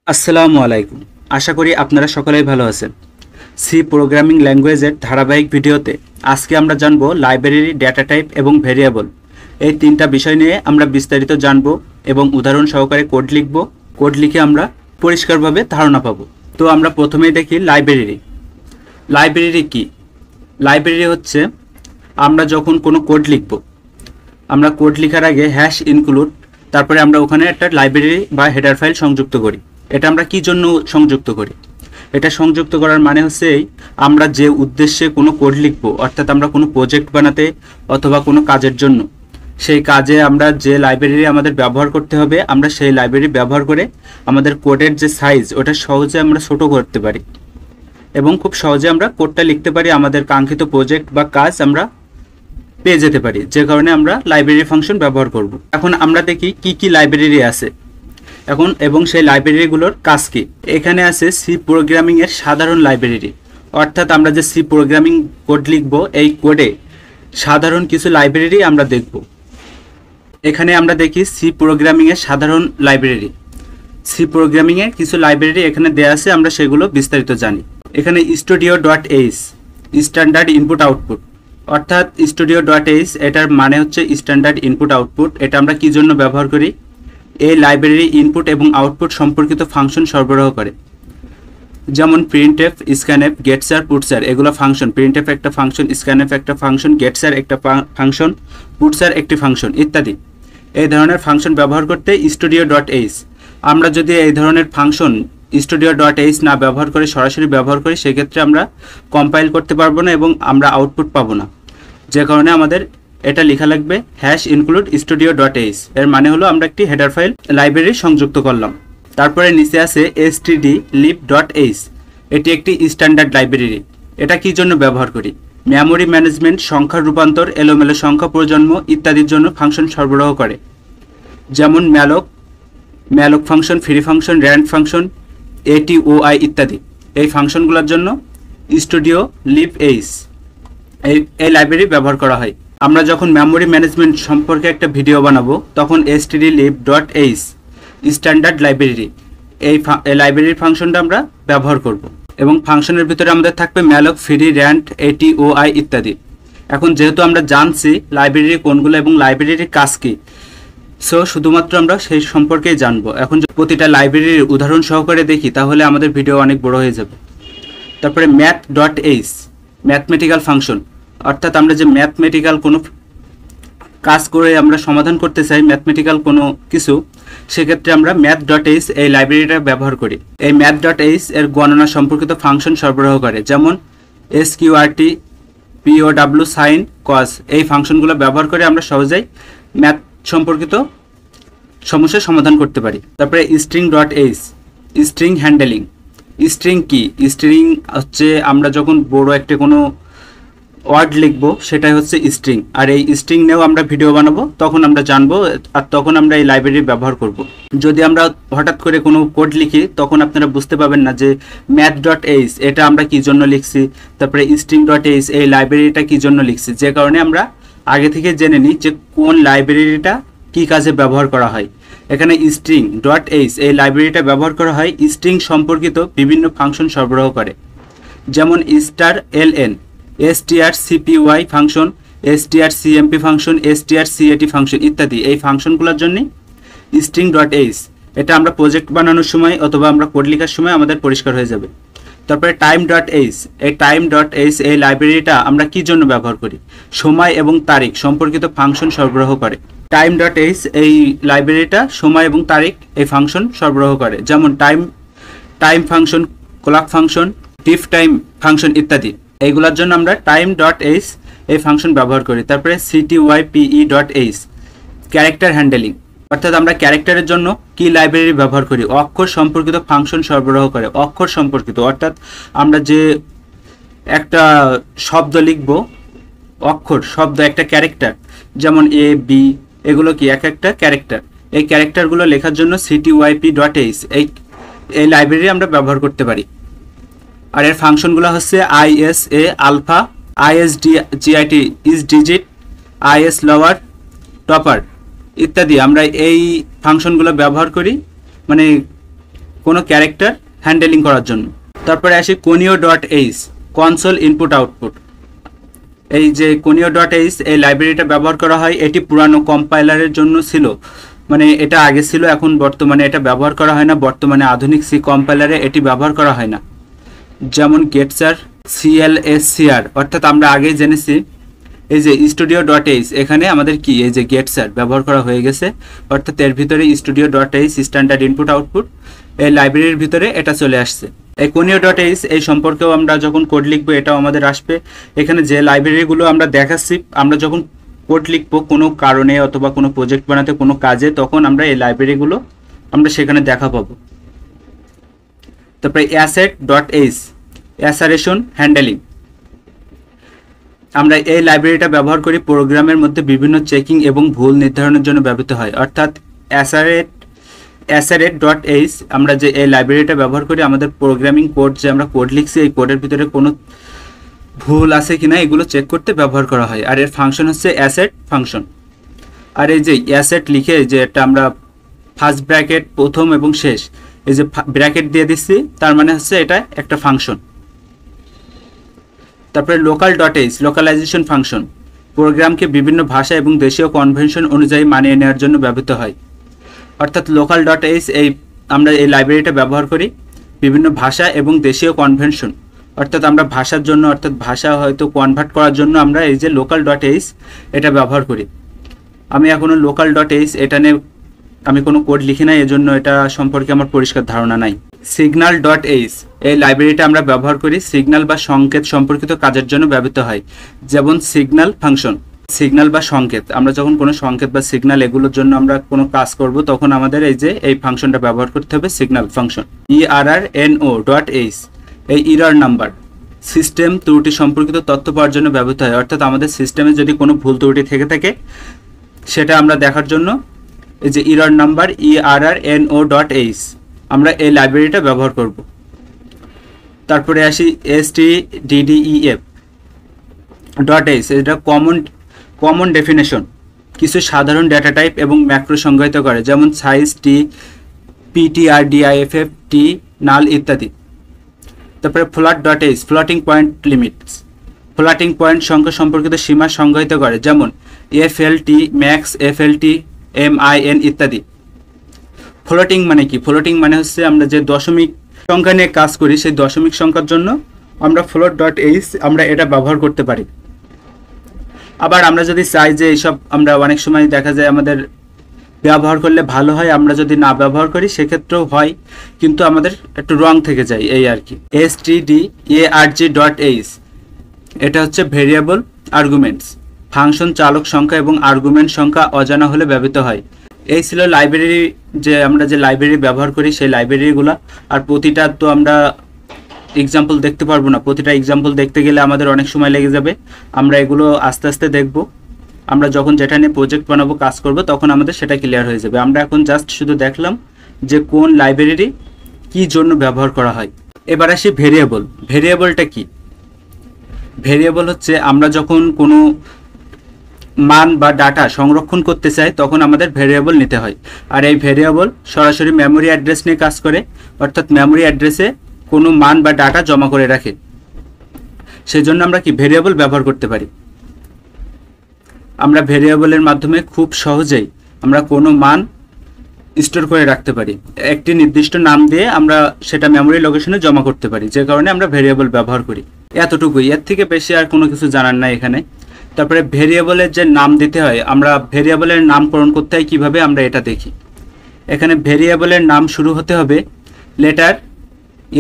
আসসালামু আলাইকুম। আশা করি আপনারা সকলেই ভালো আছেন। সি প্রোগ্রামিং ল্যাঙ্গুয়েজের ধারাবাহিক ভিডিওতে আজকে আমরা জানব লাইব্রেরি, ডেটা টাইপ এবং ভেরিয়েবল। এই তিনটা বিষয় নিয়ে আমরা বিস্তারিত জানব এবং উদাহরণ সহকারে কোড লিখব। কোড লিখে আমরা পরিষ্কারভাবে ধারণা পাব। তো আমরা প্রথমেই দেখি লাইব্রেরি। লাইব্রেরি কি? লাইব্রেরি হচ্ছে আমরা যখন কোনো কোড লিখব, আমরা কোড লেখার আগে হ্যাশ ইনক্লুড, তারপরে আমরা ওখানে একটা লাইব্রেরি বা হেডার ফাইল সংযুক্ত করি। এটা আমরা কি জন্য সংযুক্ত করি? এটা সংযুক্ত করার মানে হচ্ছে আমরা যে উদ্দেশ্যে কোনো কোড লিখব, অর্থাৎ আমরা কোনো প্রজেক্ট বানাতে অথবা কোনো কাজের জন্য, সেই কাজে আমরা যে লাইব্রেরি আমাদের ব্যবহার করতে হবে, আমরা সেই লাইব্রেরি ব্যবহার করে আমাদের কোডের যে সাইজ ওটা সহজে আমরা ছোট করতে পারি এবং খুব সহজে আমরা কোডটা লিখতে পারি। আমাদের কাঙ্ক্ষিত প্রজেক্ট বা কাজ আমরা পেয়ে যেতে পারি, যে কারণে আমরা লাইব্রেরি ফাংশন ব্যবহার করব। এখন আমরা দেখি কি কি লাইব্রেরি আছে এখন এবং সেই লাইব্রেরিগুলোর কাজ কি। এখানে আছে সি প্রোগ্রামিং এর সাধারণ লাইব্রেরি, অর্থাৎ আমরা যে সি প্রোগ্রামিং কোড লিখব, এই কোডে সাধারণ কিছু লাইব্রেরি আমরা দেখব। এখানে আমরা দেখি সি প্রোগ্রামিং এর সাধারণ লাইব্রেরি। সি প্রোগ্রামিং এর কিছু লাইব্রেরি এখানে দেওয়া আছে, আমরা সেগুলো বিস্তারিত জানি। এখানে studio.h স্ট্যান্ডার্ড ইনপুট আউটপুট, অর্থাৎ studio.h এটার মানে হচ্ছে স্ট্যান্ডার্ড ইনপুট আউটপুট। এটা আমরা কি জন্য ব্যবহার করি? এই লাইব্রেরি ইনপুট এবং আউটপুট সম্পর্কিত ফাংশন সরবরাহ করে, যেমন প্রিন্টএফ, স্ক্যানএফ, গেটসার, পুটসার, এগুলো ফাংশন। প্রিন্টএফ একটা ফাংশন, স্ক্যানএফ একটা ফাংশন, গেটসার একটা ফাংশন, পুটসার একটি ফাংশন ইত্যাদি। এই ধরনের ফাংশন ব্যবহার করতে studio.h। আমরা যদি এই ধরনের ফাংশন studio.h না ব্যবহার করে সরাসরি ব্যবহার করি, সেক্ষেত্রে আমরা কম্পাইল করতে পারবো না এবং আমরা আউটপুট পাবো না, যে কারণে আমাদের এটা লেখা লাগবে হ্যাশ ইনক্লুড studio.h। এর মানে হলো আমরা একটি হেডার ফাইল লাইব্রেরি সংযুক্ত করলাম। তারপরে নিচে আছে stdlib.h, এটি একটি স্ট্যান্ডার্ড লাইব্রেরি। এটা কি জন্য ব্যবহার করি? মেমোরি ম্যানেজমেন্ট, সংখ্যার রূপান্তর, এলোমেলো সংখ্যা প্রজন্ম ইত্যাদির জন্য ফাংশন সরবরাহ করে, যেমন malloc function, free function, rand function, ATOI ইত্যাদি। এই ফাংশনগুলোর জন্য stdlib.h এই লাইব্রেরি ব্যবহার করা হয়। আমরা যখন মেমোরি ম্যানেজমেন্ট সম্পর্কে একটা ভিডিও বানাবো, তখন stdlib.h স্ট্যান্ডার্ড লাইব্রেরি, এই লাইব্রেরির ফাংশনটা আমরা ব্যবহার করব এবং ফাংশনের ভিতরে আমাদের থাকবে ম্যালক, ফ্রি, র্যান্ড, ATOI ইত্যাদি। এখন যেহেতু আমরা জানছি লাইব্রেরি কোনগুলো এবং লাইব্রেরির কাজ কি, সো শুধুমাত্র আমরা সেই সম্পর্কেই জানবো। এখন প্রতিটা লাইব্রেরির উদাহরণ সহকারে দেখি, তাহলে আমাদের ভিডিও অনেক বড় হয়ে যাবে। তারপরে math.h ম্যাথমেটিক্যাল ফাংশন, অর্থাৎ আমরা যে ম্যাথমেটিক্যাল কোনো কাজ করে আমরা সমাধান করতে চাই, ম্যাথমেটিক্যাল কোনো কিছু, সেক্ষেত্রে আমরা math.h এই লাইব্রেরিটা ব্যবহার করি। এই math.h এর গণনা সম্পর্কিত ফাংশন সরবরাহ করে, যেমন sqrt, pow, sin, cos, এই ফাংশনগুলো ব্যবহার করে আমরা সহজেই ম্যাথ সম্পর্কিত সমস্যার সমাধান করতে পারি। তারপরে string.h স্ট্রিং হ্যান্ডেলিং। স্ট্রিং কি? স্ট্রিং হচ্ছে আমরা যখন বড় একটা কোনো ওয়ার্ড লিখবো, সেটাই হচ্ছে স্ট্রিং। আর এই স্ট্রিং নিয়েও আমরা ভিডিও বানাবো, তখন আমরা জানবো, আর তখন আমরা এই লাইব্রেরি ব্যবহার করব। যদি আমরা হঠাৎ করে কোনো কোড লিখি, তখন আপনারা বুঝতে পারবেন না যে math.h এটা আমরা কি জন্য লিখছি, তারপরে string.h এই লাইব্রেরিটা কি জন্য লিখছি, যে কারণে আমরা আগে থেকে জেনে নিই যে কোন লাইব্রেরিটা কি কাজে ব্যবহার করা হয়। এখানে string.h এই লাইব্রেরিটা ব্যবহার করা হয় স্ট্রিং সম্পর্কিত বিভিন্ন ফাংশন সরবরাহ করে, যেমন strln, strcpy function, strcmp function, strcat function ইত্যাদি। এই ফাংশনগুলোর জন্য string.h এটা আমরা প্রজেক্ট বানানোর সময় অথবা আমরা কোড লেখার সময় আমাদের পরিষ্কার হয়ে যাবে। তারপরে time.h এই time.h এই লাইব্রেরিটা আমরা কি জন্য ব্যবহার করি? সময় এবং তারিখ সম্পর্কিত ফাংশন সরবরাহ করে। time.h এই লাইব্রেরিটা সময় এবং তারিখ এই ফাংশন সরবরাহ করে, যেমন time function, clock function, difftime function ইত্যাদি। এইগুলোর জন্য আমরা time.h এই ফাংশন ব্যবহার করি। তারপরে ctype.h ক্যারেক্টার হ্যান্ডেলিং, অর্থাৎ আমরা ক্যারেক্টারের জন্য কি লাইব্রেরি ব্যবহার করি? অক্ষর সম্পর্কিত ফাংশন সরবরাহ করে। অক্ষর সম্পর্কিত অর্থাৎ আমরা যে একটা শব্দ লিখব, অক্ষর শব্দ একটা ক্যারেক্টার, যেমন A, B, এগুলো কি এক একটা ক্যারেক্টার। এই ক্যারেক্টারগুলো লেখার জন্য ctype.h এই লাইব্রেরি আমরা ব্যবহার করতে পারি। আর এর ফাংশনগুলো হচ্ছে isa, আলফা, isgit, is digit, is lower, toupper ইত্যাদি। আমরা এই ফাংশনগুলো ব্যবহার করি, মানে কোনো ক্যারেক্টার হ্যান্ডেলিং করার জন্য। তারপরে আসি conio.h, কনসোল ইনপুট আউটপুট। এই যে conio.h এই লাইব্রেরিটা ব্যবহার করা হয়, এটি পুরানো কম্পাইলারের জন্য ছিল, মানে এটা আগে ছিল, এখন বর্তমানে এটা ব্যবহার করা হয় না। বর্তমানে আধুনিক সি কম্পাইলারে এটি ব্যবহার করা হয় না। যেমন গেটসার, CLSCR, অর্থাৎ আমরা আগেই জেনেছি এই যে studio.h, এখানে আমাদের কি এই যে গেটসার ব্যবহার করা হয়ে গেছে, অর্থাৎ এর ভিতরে studio.h স্ট্যান্ডার্ড ইনপুট আউটপুট এই লাইব্রেরির ভিতরে এটা চলে আসছে। এই conio.h এই সম্পর্কেও আমরা যখন কোড লিখবো এটাও আমাদের আসবে। এখানে যে লাইব্রেরিগুলো আমরা দেখাচ্ছি, আমরা যখন কোড লিখবো কোনো কারণে অথবা কোনো প্রজেক্ট বানাতে কোনো কাজে, তখন আমরা এই লাইব্রেরিগুলো আমরা সেখানে দেখা পাবো। তারপরে asset.h, অ্যাসারেশন হ্যান্ডেলিং। আমরা এই লাইব্রেরিটা ব্যবহার করি প্রোগ্রামের মধ্যে বিভিন্ন চেকিং এবং ভুল নির্ধারণের জন্য ব্যবহৃত হয়। অর্থাৎ asset.h আমরা যে এই লাইব্রেরিটা ব্যবহার করি আমাদের প্রোগ্রামিং কোড, যে আমরা কোড লিখছি এই কোডের ভিতরে কোনো ভুল আছে কিনা এগুলো চেক করতে ব্যবহার করা হয়। আর এর ফাংশন হচ্ছে অ্যাসেট ফাংশন। আর এই যে অ্যাসেট লিখে যে এটা আমরা ফার্স্ট ব্র্যাকেট প্রথম এবং শেষ এই যে ব্র্যাকেট দিয়ে দিচ্ছি, তার মানে হচ্ছে এটা একটা ফাংশন। তারপরে local.h, লোকালাইজেশন ফাংশন, প্রোগ্রামকে বিভিন্ন ভাষা এবং দেশীয় কনভেনশন অনুযায়ী মানিয়ে নেওয়ার জন্য ব্যবহৃত হয়। অর্থাৎ local.h এই আমরা এই লাইব্রেরিটা ব্যবহার করি বিভিন্ন ভাষা এবং দেশীয় কনভেনশন, অর্থাৎ আমরা ভাষার জন্য, অর্থাৎ ভাষা হয়তো কনভার্ট করার জন্য আমরা এই যে local.h এটা ব্যবহার করি। আমি এখনো local.h এটা নিয়ে আমি কোনো কোড লিখি না, এজন্য এটা সম্পর্কে আমার পরিষ্কার ধারণা নাই। signal.h এই লাইব্রেরিটা আমরা ব্যবহার করি সিগন্যাল বা সংকেত সম্পর্কিত কাজের জন্য ব্যবহৃত হয়। যেমন সিগন্যাল ফাংশন, সিগন্যাল বা সংকেত, আমরা যখন কোনো সংকেত বা সিগন্যাল এগুলোর জন্য আমরা কোনো কাজ করব তখন আমাদের এই যে এই ফাংশনটা ব্যবহার করতে হবে, সিগন্যাল ফাংশন। errno.h এই এরর নাম্বার, সিস্টেম ত্রুটি সম্পর্কিত তথ্য পাওয়ার জন্য ব্যবহৃত হয়। অর্থাৎ আমাদের সিস্টেমে যদি কোনো ভুল ত্রুটি থেকে থাকে সেটা আমরা দেখার জন্য এই যে এরর নাম্বার errno.h আমরা এই লাইব্রেরিটা ব্যবহার করব। তারপরে আসি stdef.h, এটা কমন ডেফিনেশন, কিছু সাধারণ ডেটা টাইপ এবং ম্যাক্রো সংজ্ঞায়িত করে, যেমন সাইজ টি, ptr, diff, t, নাল ইত্যাদি। তারপরে float.h floating point limits, floating point সংখ্যা সম্পর্কিত সীমা সংজ্ঞায়িত করে, যেমন flt, max, flt, min ইত্যাদি। ফ্লোটিং মানে কি? ফ্লোটিং মানে হচ্ছে আমরা যে দশমিক সংখ্যা নিয়ে কাজ করি সেই দশমিক সংখ্যার জন্য আমরা float.h আমরা এটা ব্যবহার করতে পারি। আবার আমরা যদি চাই যে এইসব আমরা অনেক সময় দেখা যায় আমাদের ব্যবহার করলে ভালো হয়, আমরা যদি না ব্যবহার করি সেক্ষেত্রেও হয়, কিন্তু আমাদের একটু রং থেকে যায় এই আর কি। stdarg.h এটা হচ্ছে ভেরিয়েবল আর্গুমেন্টস, ফাংশন চালক সংখ্যা এবং আর্গুমেন্ট সংখ্যা অজানা হলে ব্যবহৃত হয়। এই ছিল লাইব্রেরি, যে আমরা যে লাইব্রেরি ব্যবহার করি সেই লাইব্রেরিগুলো। আর প্রতিটা তো আমরা এক্সাম্পল দেখতে পারবো না, প্রতিটা এক্সাম্পল দেখতে গেলে আমাদের অনেক সময় লেগে যাবে। আমরা এগুলো আস্তে আস্তে দেখব, আমরা যখন যেটা নিয়ে প্রজেক্ট বানাবো কাজ করব তখন আমাদের সেটা ক্লিয়ার হয়ে যাবে। আমরা এখন জাস্ট শুধু দেখলাম যে কোন লাইব্রেরি কি জন্য ব্যবহার করা হয়। এবার আসি ভেরিয়েবল। ভেরিয়েবলটা কি? ভেরিয়েবল হচ্ছে আমরা যখন কোনো মান বা ডাটা সংরক্ষণ করতে চাই তখন আমাদের ভেরিয়েবল নিতে হয়। আর এই ভেরিয়েবল সরাসরি মেমোরি অ্যাড্রেস নিয়ে কাজ করে, অর্থাৎ মেমোরি অ্যাড্রেসে কোনো মান বা ডাটা জমা করে রাখে। সেজন্য আমরা কি ভেরিয়েবল ব্যবহার করতে পারি। আমরা ভেরিয়েবলের মাধ্যমে খুব সহজেই আমরা কোনো মান স্টোর করে রাখতে পারি, একটি নির্দিষ্ট নাম দিয়ে আমরা সেটা মেমোরি লোকেশনে জমা করতে পারি, যে কারণে আমরা ভেরিয়েবল ব্যবহার করি। এতটুকুই, এর থেকে বেশি আর কোনো কিছু জানার নাই এখানে। তারপরে ভেরিয়েবলের যে নাম দিতে হয়, আমরা ভেরিয়েবলের নামকরণ করতে হয় কীভাবে আমরা এটা দেখি। এখানে ভেরিয়েবলের নাম শুরু হতে হবে লেটার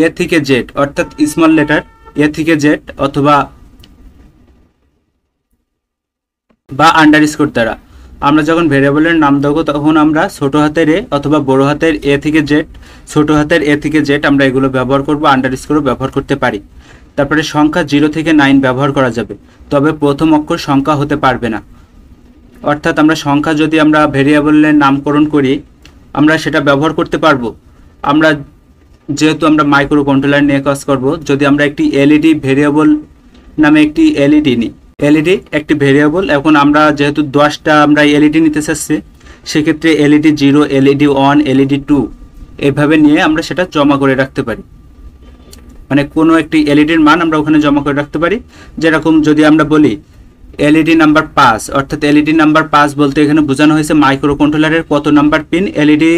এ থেকে জেড, অর্থাৎ স্মল লেটার এ থেকে জেড অথবা আন্ডারস্কোর দ্বারা। আমরা যখন ভেরিয়েবলের নাম দেবো তখন আমরা ছোট হাতের এ অথবা বড় হাতের এ থেকে জেড, ছোট হাতের এ থেকে জেড আমরা এগুলো ব্যবহার করব, আন্ডারস্কোরও ব্যবহার করতে পারি। তারপরে সংখ্যা 0 থেকে 9 ব্যবহার করা যাবে, তবে প্রথম অক্ষর সংখ্যা হতে পারবে না। অর্থাৎ আমরা সংখ্যা যদি আমরা ভেরিয়েবলের নামকরণ করি আমরা সেটা ব্যবহার করতে পারবো। আমরা যেহেতু আমরা মাইক্রো কন্ট্রোলার নিয়ে কাজ করব, যদি আমরা একটি এলইডি ভেরিয়েবল নামে একটি এলইডি নিই, এলইডি একটি ভেরিয়েবল, এখন আমরা যেহেতু 10টা আমরা এলইডি নিতে চাচ্ছি, সেক্ষেত্রে এলইডি 0, এলইডি 1, এলইডি 2 এইভাবে নিয়ে আমরা সেটা জমা করে রাখতে পারি। মানে কোনো একটি এলইডির মান আমরা ওখানে জমা করে রাখতে পারি। যেরকম যদি আমরা বলি এলইডি নাম্বার 5, অর্থাৎ এলইডি নাম্বার 5 বলতে এখানে বোঝানো হয়েছে মাইক্রো কন্ট্রোলারের কত নাম্বার পিন এলইডি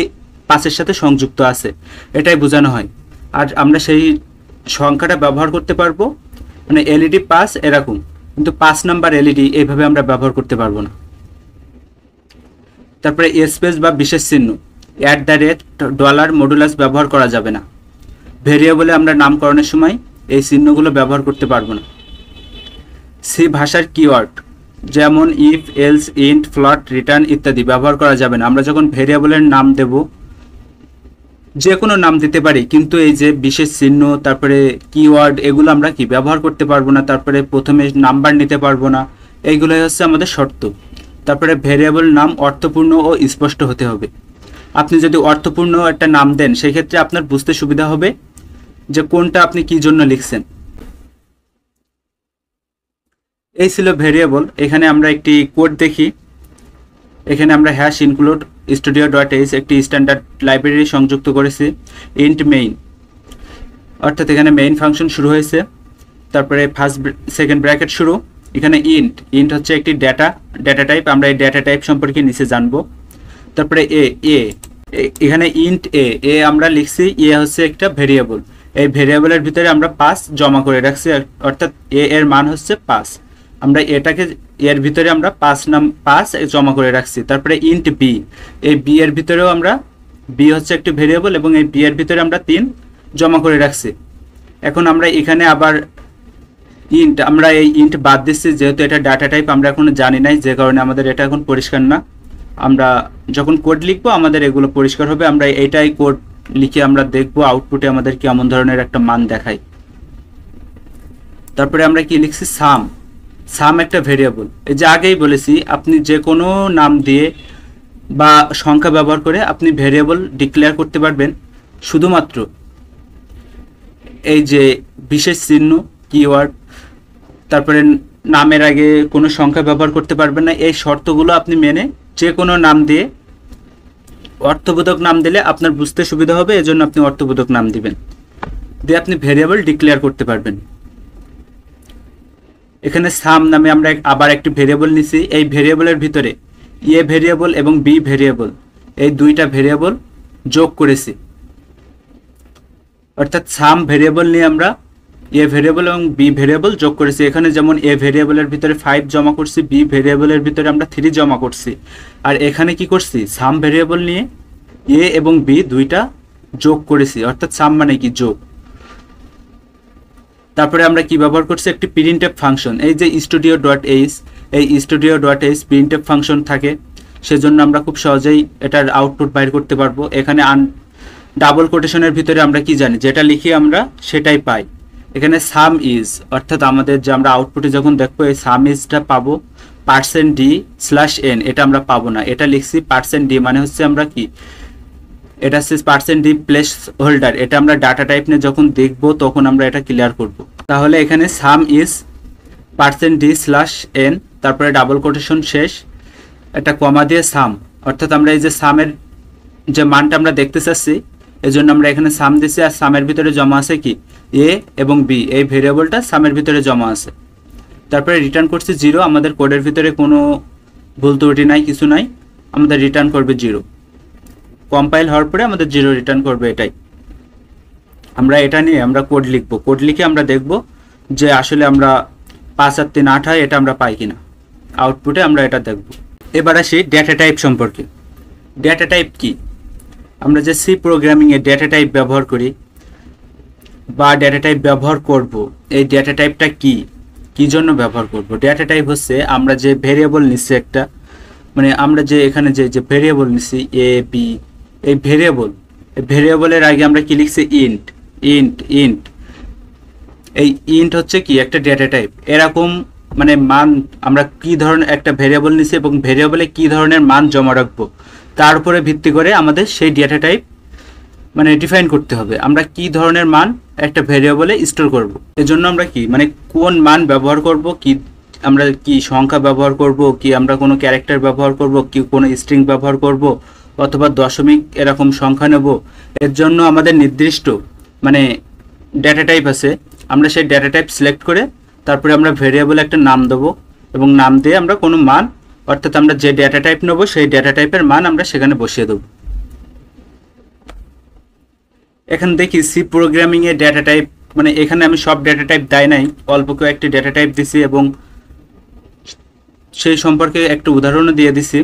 5-এর সাথে সংযুক্ত আছে, এটাই বোঝানো হয়। আর আমরা সেই সংখ্যাটা ব্যবহার করতে পারবো, মানে এলইডি 5 এরকম, কিন্তু 5 নাম্বার এলইডি এইভাবে আমরা ব্যবহার করতে পারবো না। তারপরে স্পেস বা বিশেষ চিহ্ন $, মডুলাস ব্যবহার করা যাবে না। ভেরিয়েবলে আমরা নামকরণের সময় এই চিহ্নগুলো ব্যবহার করতে পারবো না। সি ভাষার কিওয়ার্ড যেমন if, else, int, float, return ইত্যাদি ব্যবহার করা যাবে না। আমরা যখন ভেরিয়েবলের নাম দেব, যে কোনো নাম দিতে পারি, কিন্তু এই যে বিশেষ চিহ্ন তারপরে কিওয়ার্ড এগুলো আমরা কি ব্যবহার করতে পারবো না। তারপরে প্রথমে নাম্বার নিতে পারবো না, এইগুলোই হচ্ছে আমাদের শর্ত। তারপরে ভেরিয়েবল নাম অর্থপূর্ণ ও স্পষ্ট হতে হবে। আপনি যদি অর্থপূর্ণ একটা নাম দেন, সেই ক্ষেত্রে আপনার বুঝতে সুবিধা হবে যে কোনটা আপনি কি জন্য লিখছেন। এই ছিল ভেরিয়েবল। এখানে আমরা একটি কোড দেখি। এখানে আমরা #include studio.h একটি স্ট্যান্ডার্ড লাইব্রেরি সংযুক্ত করেছি। ইন্ট মেইন, অর্থাৎ এখানে মেইন ফাংশন শুরু হয়েছে, তারপরে সেকেন্ড ব্র্যাকেট শুরু। এখানে ইন্ট হচ্ছে একটি ডেটা টাইপ। আমরা এই ডেটা টাইপ সম্পর্কে নিচে জানবো। তারপরে এখানে ইন্ট এ আমরা লিখছি, হচ্ছে একটা ভেরিয়েবল। এই ভেরিয়েবলের ভিতরে আমরা 5 জমা করে রাখছি, অর্থাৎ এর মান হচ্ছে 5। আমরা এটাকে এর ভিতরে আমরা 5 জমা করে রাখছি। তারপরে ইন্ট বি, এই বি এর ভিতরেও আমরা, বি হচ্ছে একটি ভেরিয়েবল এবং এই বি এর ভিতরে আমরা 3 জমা করে রাখছি। এখন আমরা এখানে আবার আমরা এই ইন্ট বাদ দিচ্ছি, যেহেতু এটা ডাটা টাইপ আমরা এখন জানি নাই, যে কারণে আমাদের এটা এখন পরিষ্কার না। আমরা যখন কোড লিখবো আমাদের এগুলো পরিষ্কার হবে। আমরা এইটাই কোড লিখে আমরা দেখবো আউটপুটে আমাদের কেমন ধরনের একটা মান দেখায়। তারপরে আমরা কি লিখছি, সাম একটা ভেরিয়েবল। এই যে আগেই বলেছি, আপনি যে কোনো নাম দিয়ে বা সংখ্যা ব্যবহার করে আপনি ভেরিয়েবল ডিক্লেয়ার করতে পারবেন। শুধুমাত্র এই যে বিশেষ চিহ্ন, কিওয়ার্ড, তারপরে নামের আগে কোনো সংখ্যা ব্যবহার করতে পারবেন না। এই শর্তগুলো আপনি মেনে যে কোনো নাম দিয়ে, অর্থবোধক নাম দিলে আপনার বুঝতে সুবিধা হবে, এজন্য আপনি অর্থবোধক নাম দিবেন, দিয়ে আপনি ভেরিয়েবল ডিক্লেয়ার করতে পারবেন। এখানে সাম নামে আমরা আবার একটি ভেরিয়েবল নিছি। এই ভেরিয়েবলের ভিতরে ভেরিয়েবল এবং বি ভেরিয়েবল, এই দুইটা ভেরিয়েবল যোগ করেছি। অর্থাৎ সাম ভেরিয়েবল নিয়ে আমরা ভেরিয়েবল এবং বি ভেরিয়েবল যোগ করেছি। এখানে যেমন ভেরিয়েবলের ভিতরে 5 জমা করছি, বি ভেরিয়েবলের ভিতরে আমরা 3 জমা করছি। আর এখানে কি করছি, সাম ভেরিয়েবল নিয়ে এবং বি দুইটা যোগ করেছি, অর্থাৎ সাম মানে কি, যোগ। তারপরে আমরা কি ব্যবহার করছি, একটি প্রিন্টএফ ফাংশন। এই যে studio.h, এই studio.h প্রিন্টএফ ফাংশন থাকে, সেজন্য আমরা খুব সহজেই এটার আউটপুট বাইর করতে পারবো। এখানে ডাবল কোটেশনের ভিতরে আমরা কি জানি, যেটা লিখি আমরা সেটাই পাই। এখানে সাম ইজ, অর্থাৎ আমাদের যে আমরা আউটপুটে যখন দেখবো এই সাম ইজটা পাবো, %d/n এটা আমরা পাবো না, এটা লিখছি %d, মানে হচ্ছে আমরা কি, এটা হচ্ছে %d প্লেস হোল্ডার। এটা আমরা ডাটা টাইপ নিয়ে যখন দেখবো তখন আমরা এটা ক্লিয়ার করব। তাহলে এখানে সাম ইজ %d/n, তারপরে ডাবল কোটেশন শেষ, একটা কমা দিয়ে সাম, অর্থাৎ আমরা এই যে সামের যে মানটা আমরা দেখতে চাচ্ছি, এজন্য আমরা এখানে সাম দিচ্ছি। আর সামের ভিতরে জমা আছে কি, এবং বি, এই ভেরিয়েবলটা সামের ভিতরে জমা আছে। তারপরে রিটার্ন করছি 0। আমাদের কোডের ভিতরে কোনো ভুল ত্রুটি নাই, কিছু নাই, আমাদের রিটার্ন করবে 0। কম্পাইল হওয়ার পরে আমাদের 0 রিটার্ন করবে। এটাই আমরা এটা নিয়ে আমরা কোড লিখবো। কোড লিখে আমরা দেখব যে আসলে আমরা 5 আর 3 8 হয়, এটা আমরা পাই কিনা। আউটপুটে আমরা এটা দেখব। এবার আসি ডেটা টাইপ সম্পর্কে। ডেটা টাইপ কি, আমরা যে সি প্রোগ্রামিংয়ে ডেটা টাইপ ব্যবহার করি বা ডেটা টাইপ ব্যবহার করব, এই ডেটা টাইপটা কি জন্য ব্যবহার করব। ডেটা টাইপ হচ্ছে আমরা যে ভেরিয়েবল নিচ্ছি একটা, মানে আমরা যে এখানে যে ভেরিয়েবল নিচ্ছি বি, এই ভেরিয়েবলের আগে আমরা কি লিখছি, ইন্ট। এই ইন্ট হচ্ছে কি, একটা ডেটা টাইপ। এরকম মানে মান আমরা কি ধরনের একটা ভেরিয়েবল নিচ্ছি এবং ভেরিয়েবলে কি ধরনের মান জমা রাখবো, তার উপরে ভিত্তি করে আমাদের সেই ডেটা টাইপ মানে ডিফাইন করতে হবে। আমরা কি ধরনের মান একটা ভেরিয়েবলে স্টোর করব, এজন্য আমরা কি মানে কোন মান ব্যবহার করব, কি আমরা কি সংখ্যা ব্যবহার করব, কি আমরা কোনো ক্যারেক্টার ব্যবহার করব, কি কোনো স্ট্রিং ব্যবহার করব, অথবা দশমিক এরকম সংখ্যা নেব, এর জন্য আমাদের নির্দিষ্ট মানে ডেটা টাইপ আছে। আমরা সেই ডেটা টাইপ সিলেক্ট করে তারপরে আমরা ভেরিয়েবল একটা নাম দেবো এবং নাম দিয়ে আমরা কোনো মান, অর্থাৎ আমরা যে ডেটা টাইপ নেব সেই ডেটা টাইপের মান আমরা সেখানে বসিয়ে দেবো। এখানে দেখি সি প্রোগ্রামিংয়ে ডেটা টাইপ, মানে এখানে আমি সব ডেটা টাইপ দেয় নাই, অল্প কয়েকটি ডেটা টাইপ দিছি এবং সেই সম্পর্কে একটা উদাহরণও দিয়ে দিছি।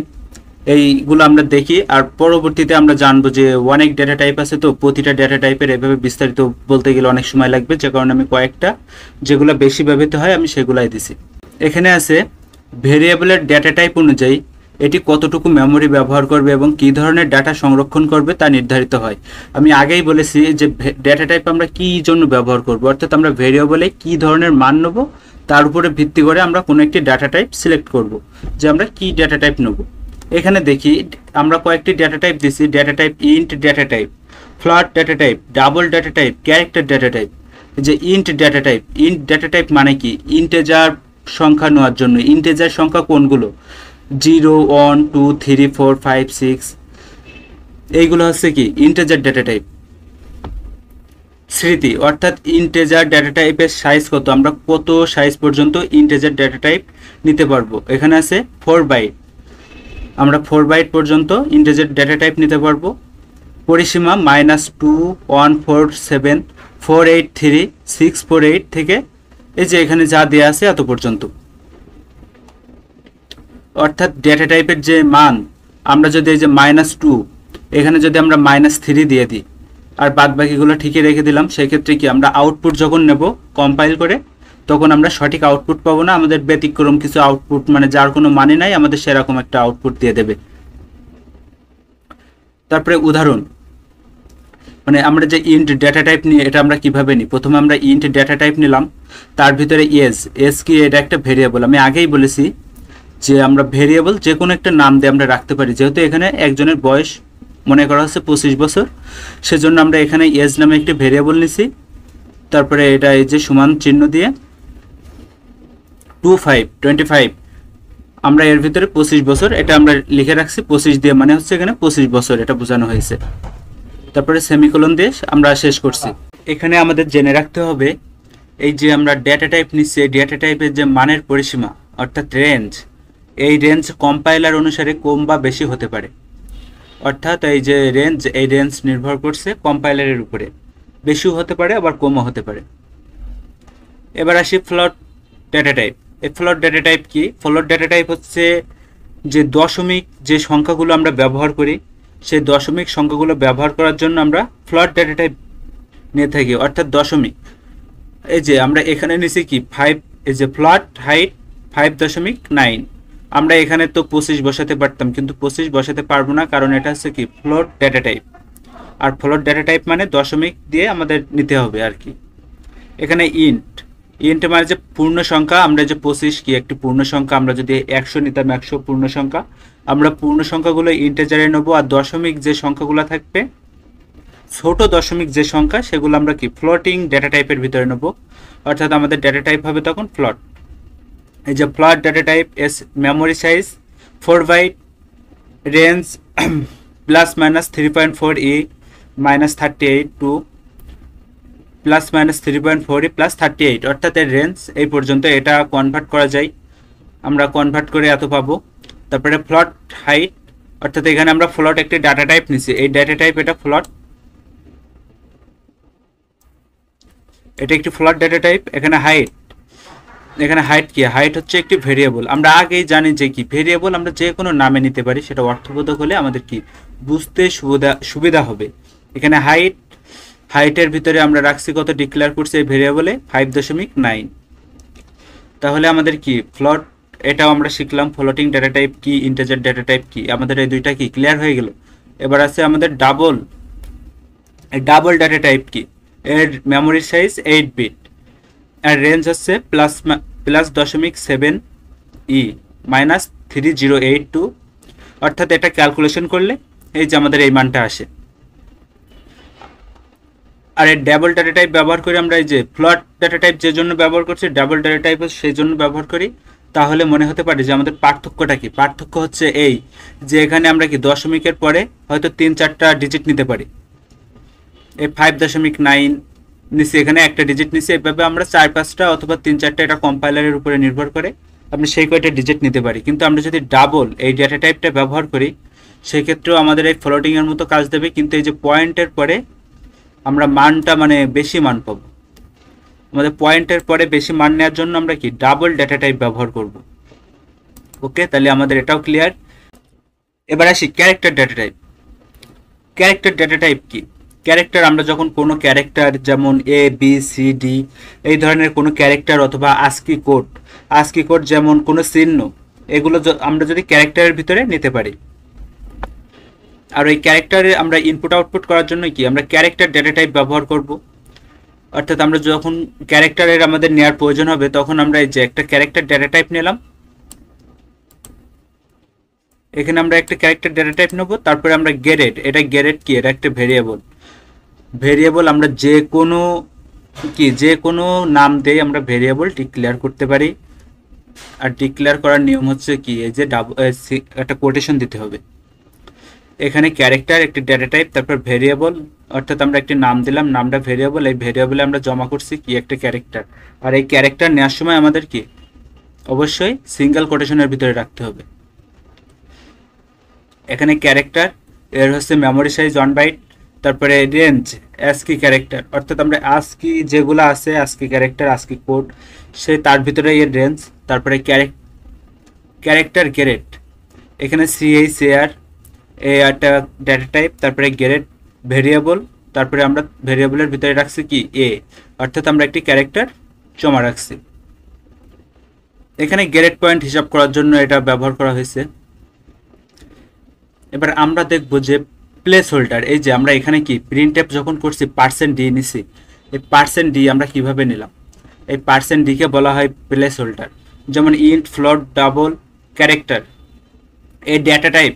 এইগুলো আমরা দেখি আর পরবর্তীতে আমরা জানবো যে অনেক ডেটা টাইপ আছে, তো প্রতিটা ডেটা টাইপের এভাবে বিস্তারিত বলতে গেলে অনেক সময় লাগবে, যে কারণে আমি কয়েকটা যেগুলো বেশি ব্যবহৃত হয় আমি সেগুলাই দিছি। এখানে আছে ভেরিয়েবলের ডেটা টাইপ অনুযায়ী এটি কতটুকু মেমরি ব্যবহার করবে এবং কী ধরনের ডাটা সংরক্ষণ করবে তা নির্ধারিত হয়। আমি আগেই বলেছি যে ডেটা টাইপ আমরা কী জন্য ব্যবহার করব, অর্থাৎ আমরা ভেরিয়েবলে কী ধরনের মান নেব তার উপরে ভিত্তি করে আমরা কোনো একটি ডাটা টাইপ সিলেক্ট করব যে আমরা কী ডাটা টাইপ নেব। এখানে দেখি আমরা কয়েকটি ডেটা টাইপ দিছি, data type int data type, float data type, double data type, character data type. যে ইন্ট ডেটা টাইপ মানে কি, ইন্টেজার সংখ্যা নেওয়ার জন্য। ইন্টেজার সংখ্যা কোনগুলো, 0 1 2 3 4 5 6, এইগুলো হচ্ছে কি ইন্টেজার ডেটা টাইপ। স্মৃতি অর্থাৎ ইন্টেজার ডেটা টাইপের সাইজ কত, আমরা কত সাইজ পর্যন্ত ইন্টেজার ডেটা টাইপ নিতে পারবো। এখানে আছে 4 বাইট, আমরা 4 বাইট পর্যন্ত ইন্টেজার ডেটা টাইপ নিতে পারবো। পরিসীমা -2 1 4 7 4 8 3 6 4 8 থেকে এই যে এখানে যা দেওয়া আছে এত পর্যন্ত। অর্থাৎ ডেটা টাইপের যে মান, আমরা যদি এই যে -2 এখানে যদি আমরা -3 দিয়ে দিই আর বাদ বাকিগুলো ঠিকই রেখে দিলাম, সেক্ষেত্রে কি আমরা আউটপুট যখন নেব কম্পাইল করে তখন আমরা সঠিক আউটপুট পাবো না, আমাদের ব্যতিক্রম কিছু আউটপুট, মানে যার কোনো মানে নাই, আমাদের সেরকম একটা আউটপুট দিয়ে দেবে। তারপরে উদাহরণ, মানে আমরা যে ইন্ট ডেটা টাইপ নিয়ে এটা আমরা কিভাবে নিই। প্রথমে আমরা ইন্ট ডেটা টাইপ নিলাম, তার ভিতরে এজ কি, এটা একটা ভেরিয়েবল। আমি আগেই বলেছি যে আমরা ভেরিয়েবল যে কোনো একটা নাম দিয়ে আমরা রাখতে পারি, যেহেতু এখানে একজনের বয়স মনে করা হচ্ছে 25 বছর, সেজন্য আমরা এখানে এজ নামে একটি ভেরিয়েবল নিছি। তারপরে এটা এই যে সমান চিহ্ন দিয়ে 25 আমরা এর ভিতরে 25 বছর এটা আমরা লিখে রাখছি 25 দিয়ে, মানে হচ্ছে এখানে 25 বছর এটা বোঝানো হয়েছে। তারপরে সেমিকোলন দিয়ে আমরা শেষ করছি। এখানে আমাদের জেনে রাখতে হবে এই যে আমরা ডেটা টাইপ নিচ্ছি, এই ডেটা টাইপের যে মানের পরিসীমা অর্থাৎ রেঞ্জ, এই রেঞ্জ কম্পাইলার অনুসারে কম বা বেশি হতে পারে। অর্থাৎ এই যে এই রেঞ্জ নির্ভর করছে কম্পাইলারের উপরে, বেশিও হতে পারে আবার কমও হতে পারে। এবার আসি ফ্লোট ডেটা টাইপ। এই ফ্লোট ডেটা টাইপ কি, ফ্লোট ডেটা টাইপ হচ্ছে যে দশমিক যে সংখ্যাগুলো আমরা ব্যবহার করি, সেই দশমিক সংখ্যাগুলো ব্যবহার করার জন্য আমরা ফ্লোট ডেটা টাইপ নিয়ে থাকি, অর্থাৎ দশমিক। এই যে আমরা এখানে নিছি কি 5, এই যে ফ্লোট হাইট 5.9, আমরা এখানে তো 25 বসাতে পারতাম, কিন্তু 25 বসাতে পারবো না, কারণ এটা হচ্ছে কি ফ্লোট ডেটা টাইপ। আর ফ্লোট ডেটা টাইপ মানে দশমিক দিয়ে আমাদের নিতে হবে আর কি। এখানে ইন্ট মানে যে পূর্ণ সংখ্যা, আমরা যে 25 কি একটি পূর্ণ সংখ্যা, আমরা যদি 100 নিতাম 100 পূর্ণ সংখ্যা, আমরা পূর্ণ সংখ্যাগুলো ইন্টেজারে নেবো, আর দশমিক যে সংখ্যাগুলো থাকবে ছোট দশমিক যে সংখ্যা সেগুলো আমরা কি ফ্লোটিং ডেটা টাইপের ভিতরে নেব, অর্থাৎ আমাদের ডেটা টাইপ হবে তখন ফ্লোট। এই যে ফ্লোট ডেটা টাইপ এস memory size 4 byte, range +-3.4 e -38 to +-3.4 e +38, অর্থাৎ এর রেঞ্জ এই পর্যন্ত। এটা কনভার্ট করা যায়, আমরা কনভার্ট করে এত পাবো। তারপরে ফ্লোট হাইট, অর্থাৎ এখানে আমরা ফ্লোট একটি ডাটা টাইপ নিছি, এই ডাটা টাইপ এটা ফ্লোট, এটা একটি ফ্লোট ডাটা টাইপ। এখানে হাইট কি, হাইট হচ্ছে একটি ভেরিয়েবল। আমরা আগেই জানি যে কি ভেরিয়েবল আমরা যে কোনো নামে নিতে পারি, সেটা অর্থবোধক হলে আমাদের কি বুঝতে সুবিধা হবে। এখানে হাইটের ভিতরে আমরা রাখছি কত, ডিক্লেয়ার করছি এই ভেরিয়েবলে 5.9। তাহলে আমাদের কি ফ্লোট, এটাও আমরা শিখলাম ফ্লোটিং ডাটা টাইপ কি, ইন্টিজার ডাটা টাইপ কি, আমাদের এই দুইটা কি ক্লিয়ার হয়ে গেল। এবার আছে আমাদের ডাবল ডাটা টাইপ কি, এর মেমোরি সাইজ 8 বিট, আর রেঞ্জ হচ্ছে +.7 e -3082, অর্থাৎ এটা ক্যালকুলেশন করলে এই যে আমাদের এই মানটা আসে। আর এই ডাবল ডাটা টাইপ ব্যবহার করে আমরা এই যে ফ্লোট ডাটা টাইপ যে জন্য ব্যবহার করছি, ডাবল ডাটা টাইপ সেই জন্য ব্যবহার করি তাহলে মনে হতে পারে যে আমাদের পার্থক্যটা কি। পার্থক্য হচ্ছে এই যে এখানে আমরা কি দশমিকের পরে হয়তো 3-4টা ডিজিট নিতে পারি। এই 5.9 নিচে এখানে একটা ডিজিট নিচে, এভাবে আমরা 4-5টা অথবা 3-4টা, এটা কম্পাইলারের উপরে নির্ভর করে আপনি সেই কয়টা ডিজিট নিতে পারি। কিন্তু আমরা যদি ডাবল এই ডেটা টাইপটা ব্যবহার করি সেই ক্ষেত্রেও আমাদের এই ফ্লোটিংয়ের মতো কাজ দেবে, কিন্তু এই যে পয়েন্টের পরে আমরা মানটা মানে বেশি মান পাবো। আমাদের পয়েন্টের পরে বেশি মান নেওয়ার জন্য আমরা কি ডাবল ডেটা টাইপ ব্যবহার করব। ওকে, তাহলে আমাদের এটাও ক্লিয়ার। এবার আসি character data type. Character data type কি? ক্যারেক্টার, আমরা যখন কোনো ক্যারেক্টার যেমন ABCD এই ধরনের কোনো ক্যারেক্টার অথবা আস্কি কোড যেমন কোনো চিহ্ন, এগুলো আমরা যদি ক্যারেক্টারের ভিতরে নিতে পারি। আর ওই ক্যারেক্টারে আমরা ইনপুট আউটপুট করার জন্য কি আমরা ক্যারেক্টার ডেটা টাইপ ব্যবহার করব। অর্থাৎ আমরা যখন ক্যারেক্টারের আমাদের নেওয়ার প্রয়োজন হবে তখন আমরা এই যে একটা ক্যারেক্টার ডেটা টাইপ নিলাম, এখানে আমরা একটা ক্যারেক্টার ডেটা টাইপ নেব। তারপরে আমরা গেরেট, এটা গেরেট কি, এটা একটা ভেরিয়েবল আমরা যে কোনো নাম দিয়ে আমরা ভেরিয়েবল ডিক্লেয়ার করতে পারি। আর ডিক্লেয়ার করার নিয়ম হচ্ছে কি, এই যে একটা কোটেশন দিতে হবে। এখানে ক্যারেক্টার একটি ডেটা টাইপ, তারপর ভেরিয়েবল, অর্থাৎ আমরা একটি নাম দিলাম, নামটা ভেরিয়েবল, এই ভেরিয়েবলে আমরা জমা করছি কি একটা ক্যারেক্টার। আর এই ক্যারেক্টার নেওয়ার সময় আমাদের কি অবশ্যই সিঙ্গেল কোটেশনের ভিতরে রাখতে হবে। এখানে ক্যারেক্টার এর হচ্ছে মেমোরি সাইজ 1 বাইট, তারপরে রেঞ্জ ASCII ক্যারেক্টার, অর্থাৎ আমরা ASCII যেগুলো আছে ASCII ক্যারেক্টার ASCII কোড সে তার ভিতরে এর রেঞ্জ। তারপরে ক্যারেক্টার গেরেট, এখানে CHAR একটা ডেটা টাইপ, তারপরে গেরেট ভেরিয়েবল, তারপরে আমরা ভেরিয়েবলের ভিতরে রাখছি কি অর্থাৎ আমরা একটি ক্যারেক্টার জমা রাখছি। এখানে গেরেট পয়েন্ট হিসাব করার জন্য এটা ব্যবহার করা হয়েছে। এবার আমরা দেখব যে প্লেস হোল্ডার, এই যে আমরা এখানে কি প্রিন্টএফ যখন করছি %d নিছি, এই %d আমরা কিভাবে নিলাম, এই %d কে বলা হয় প্লেস হোল্ডার। যেমন ইন্ট, ফ্লোট, ডাবল, ক্যারেক্টার, এই ডেটা টাইপ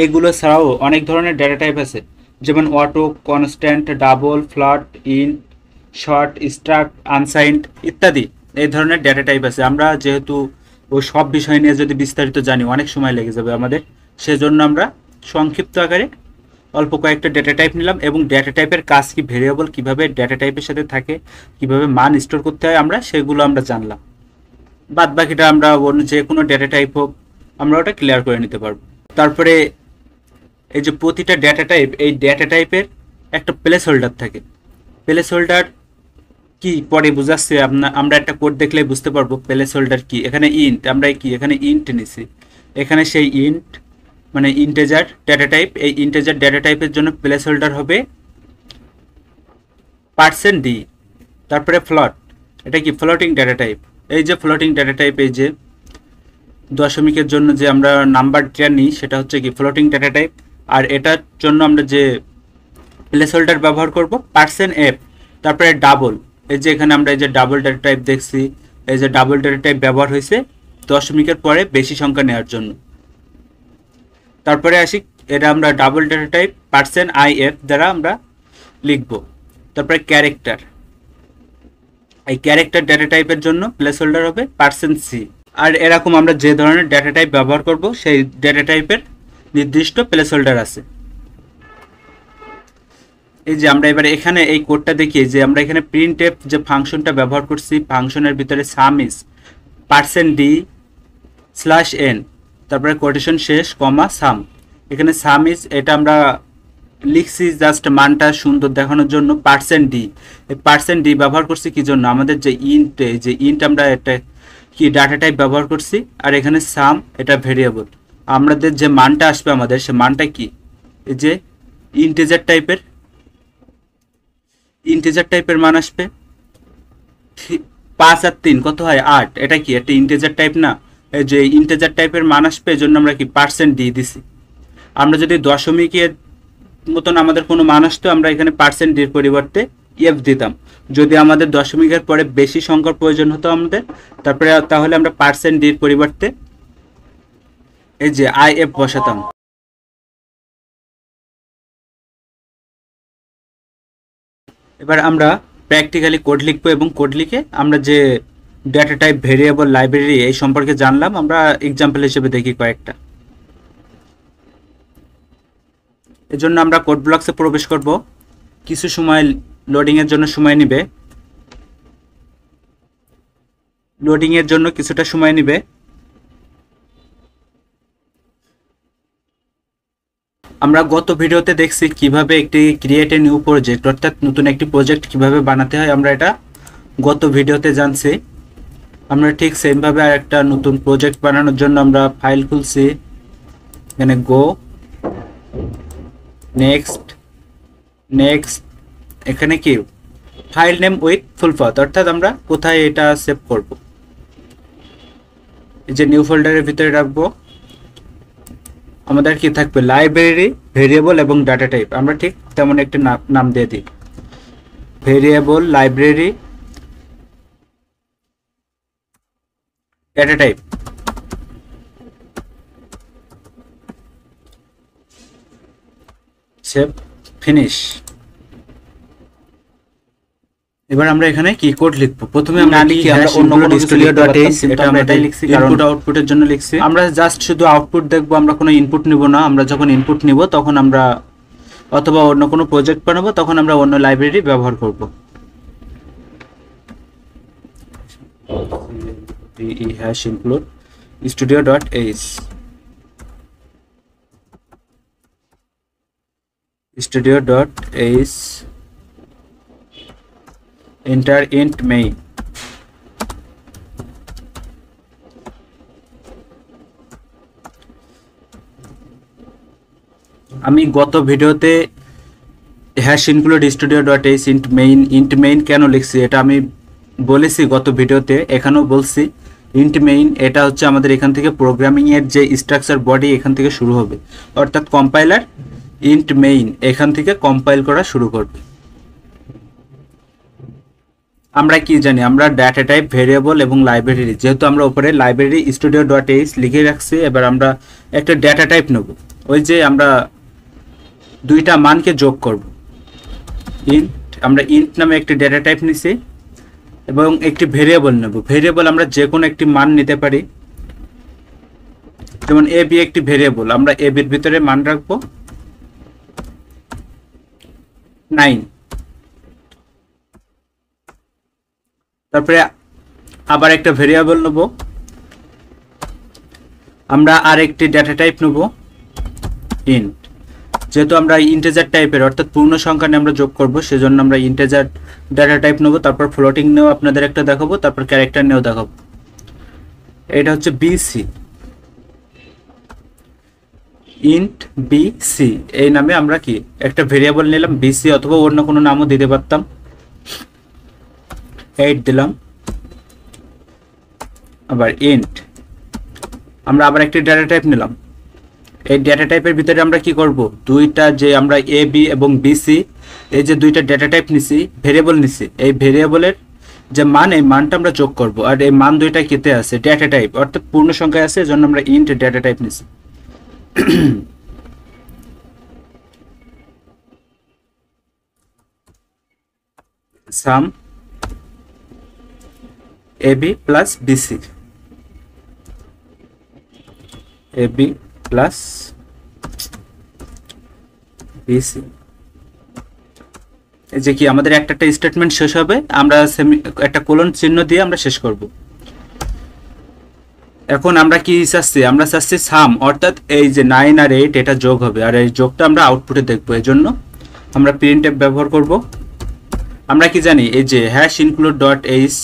এগুলো ছাড়াও অনেক ধরনের ডেটা টাইপ আছে, যেমন auto, constant, double, float, int, short, struct, unsigned ইত্যাদি এই ধরনের ডেটা টাইপ আছে। আমরা যেহেতু ওই সব বিষয় নিয়ে যদি বিস্তারিত জানি অনেক সময় লেগে যাবে আমাদের, সেজন্য আমরা সংক্ষিপ্ত আকারে অল্প কয়েকটা ডেটা টাইপ নিলাম। এবং ডেটা টাইপের কাজ কি, ভেরিয়েবল কিভাবে ডেটা টাইপের সাথে থাকে, কিভাবে মান স্টোর করতে হয় সেগুলো আমরা জানলাম। বাদ বাকিটা আমরা অন্য যে কোনো ডেটা টাইপ হোক আমরা ওটা ক্লিয়ার করে নিতে পারবো। তারপরে এই যে প্রতিটা ডেটা টাইপ, এই ডেটা টাইপের একটা প্লেস হোল্ডার থাকে। প্লেস হোল্ডার কি পরে বুঝাচ্ছে, আমরা একটা কোড দেখলে বুঝতে পারবো প্লেস হোল্ডার কি। এখানে ইন্ট, আমরা কি এখানে ইন্ট নিছি, এখানে সেই ইন্ট মানে ইন্টেজার ডেটা টাইপ, এই ইন্টেজার ডেটা টাইপের জন্য প্লেস হোল্ডার হবে %d। তারপরে ফ্লোট, এটা কি ফ্লোটিং ডেটা টাইপ, এই যে ফ্লোটিং ডেটা টাইপ, এই যে দশমিকের জন্য যে আমরা নাম্বারটা নিই সেটা হচ্ছে কি ফ্লোটিং ডেটা টাইপ। আর এটার জন্য আমরা যে প্লেস হোল্ডার ব্যবহার করব %f। তারপরে ডাবল, এই যে এখানে আমরা এই যে ডাবল ডেটা টাইপ দেখছি, এই যে ডাবল ডেটা টাইপ ব্যবহার হয়েছে দশমিকের পরে বেশি সংখ্যা নেওয়ার জন্য। তারপরে আসি, এটা আমরা ডাবল ডেটা টাইপ %if দ্বারা আমরা লিখব। তারপরে ক্যারেক্টার, এই ক্যারেক্টার ডেটা টাইপের জন্য প্লেস হোল্ডার হবে %c। আর এরকম আমরা যে ধরনের ডেটা টাইপ ব্যবহার করব সেই ডেটা টাইপের নির্দিষ্ট প্লেস হোল্ডার আছে। এই যে আমরা এবারে এখানে এই কোডটা দেখি যে আমরা এখানে প্রিন্টএফ যে ফাংশনটা ব্যবহার করছি, ফাংশনের ভিতরে সাম ইজ %d/n, তারপরে কোটেশন শেষ কমা সাম। এখানে সাম ইজ এটা আমরা লিখছি জাস্ট মানটা সুন্দর দেখানোর জন্য। %d, এই %d ব্যবহার করছি কি জন্য, আমাদের যে ইন্ট আমরা এটা কি ডাটা টাইপ ব্যবহার করছি। আর এখানে সাম এটা ভেরিয়েবল, আমাদের যে মানটা আসবে আমাদের সে মানটা কি, এই যে ইন্টিজার টাইপের মান আসবে। 5 আর 3 কত হয় 8, এটা কি একটা ইন্টিজার টাইপ না, এই যে ইন্টিজার টাইপের মান আসবে, এই জন্য আমরা কি %d দিছি। আমরা যদি দশমিকের মতন আমাদের কোনো মান আসতো আমরা এখানে %d এর পরিবর্তে f দিতাম। যদি আমাদের দশমিকের পরে বেশি সংখ্যার প্রয়োজন হতো আমাদের, তাহলে আমরা %d এর পরিবর্তে এই যে if বসাতাম। এবার আমরা প্র্যাকটিক্যালি কোড লিখবো এবং কোড লিখে আমরা যে ডেটা টাইপ, ভেরিয়েবল, লাইব্রেরি এই সম্পর্কে জানলাম। আমরা এক্সাম্পল হিসেবে দেখি কয়েকটা। এজন্য আমরা কোড ব্লকসে প্রবেশ করব। কিছু সময় লোডিং এর জন্য সময় নেবে, লোডিং এর জন্য কিছুটা সময় নেবে। আমরা গত ভিডিওতে দেখছি কিভাবে একটি ক্রিয়েট এ নিউ প্রজেক্ট, অর্থাৎ নতুন একটি প্রজেক্ট কিভাবে বানাতে হয়, আমরা এটা গত ভিডিওতে জানছি। আমরা ঠিক সেম ভাবে আর একটা নতুন প্রজেক্ট বানানোর জন্য আমরা ফাইল খুলছি, এখানে গো, নেক্সট, নেক্সট, এখানে কি file name with full path, অর্থাৎ আমরা কোথায় এটা সেভ করব। এই যে নিউ ফোল্ডারের ভিতরে রাখবো। আমাদের কি থাকবে, লাইব্রেরি, ভেরিয়েবল এবং ডাটা টাইপ। আমরা ঠিক তেমন একটা নাম দিয়ে দিই, variable, library, data type. Save, finish. এবার আমরা এখানে কি কোড লিখবো। প্রথমে আমরা লিখি আমরা অন্য কোনো studio.h, এটা আমরা এটাই লিখছি কারণ ইনপুট আউটপুটের জন্য লিখছি। আমরা জাস্ট শুধু আউটপুট দেখবো, আমরা কোনো ইনপুট নিব না। আমরা যখন ইনপুট নিব তখন আমরা অথবা অন্য কোনো প্রজেক্ট বানাবো তখন আমরা অন্য লাইব্রেরি ব্যবহার করব। #include studio.h, studio.h, enter int main। আমি গত ভিডিওতে #include studio.h int main কেন লিখছি এটা আমি বলেছি গত ভিডিওতে, এখানেও বলছি। int main এটা হচ্ছে আমাদের এখান থেকে প্রোগ্রামিং এর যে স্ট্রাকচার বডি এখান থেকে শুরু হবে, অর্থাৎ কম্পাইলার int main এখান থেকে কম্পাইল করা শুরু করবে। আমরা কি জানি, আমরা ডাটা টাইপ, ভেরিয়েবল এবং লাইব্রেরি, যেহেতু আমরা উপরে লাইব্রেরি studio.h লিখে রাখছি, এবার আমরা একটা ডাটা টাইপ নেব। ওই যে আমরা দুইটা মানকে যোগ করব, ইন্ট, আমরা ইন্ট নামে একটি ডাটা টাইপ নিছি এবং একটি ভেরিয়েবল নেব। ভেরিয়েবল আমরা যে কোনো একটি মান নিতে পারি, যেমন a b একটি ভেরিয়েবল, আমরা a b এর ভিতরে মান রাখবো 9। তারপরে আবার একটা ভেরিয়েবল নেব, আমরা আর একটি ডাটা টাইপ নেব ইন্ট। যেহেতু আমরা ইন্টিজার টাইপের অর্থাৎ পূর্ণ সংখ্যা নিয়ে আমরা যোগ করব, সেজন্য আমরা ইন্টিজার ডাটা টাইপ নেব। তারপর ফ্লোটিং নিয়েও আপনাদের একটা দেখাবো, তারপর ক্যারেক্টার নিয়েও দেখাবো। এটা হচ্ছে বিসি, ইন্ট বিসি এই নামে আমরা কি একটা ভেরিয়েবল নিলাম বিসি, অথবা অন্য কোনো নামও দিতে পারতাম। 8 দিলাম, আবার ইন্ট, আমরা আবার একটি ডাটা টাইপ নিলাম। এই ডাটা টাইপের ভিতরে আমরা কি করব, দুইটা যে আমরা এ বি এবং বিসি এই যে দুইটা ডাটা টাইপ নিছি, ভেরিয়েবল নিছি, এই ভেরিয়েবলের যে মান, এই মানটা আমরা যোগ করব। আর এই মান দুইটা কেতে আছে, ডাটা টাইপ অর্থাৎ পূর্ণ সংখ্যায় আছে, এজন্য আমরা ইন্ট ডাটা টাইপ নিছি। Sum ab plus BC, ab plus BC. এই যে কি আমাদের একটা স্টেটমেন্ট শেষ হবে, আমরা একটা কোলন চিহ্ন দিয়ে আমরা শেষ করব। এখন আমরা কি চাচ্ছি, আমরা চাচ্ছি সাম, অর্থাৎ এই যে 9 আর 8 এটা যোগ হবে, আর এই যোগটা আমরা আউটপুটে দেখবো। এই জন্য আমরা printf ব্যবহার করব। আমরা কি জানি, এই যে #include.h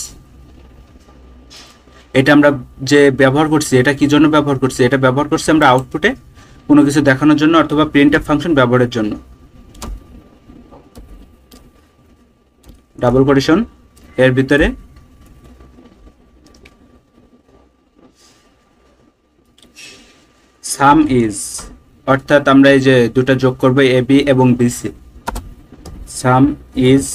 এটা আমরা যে ব্যবহার করছি, এটা কি জন্য ব্যবহার করছি, এটা ব্যবহার করছি আমরা আউটপুটে কোনো কিছু দেখানোর জন্য, অথবা printf ফাংশন ব্যবহারের জন্য। ডাবল কোটেশন এর ভিতরে সাম ইজ, অর্থাৎ আমরা এই যে দুটো যোগ করব এ বি এবং বিসি। সাম ইজ,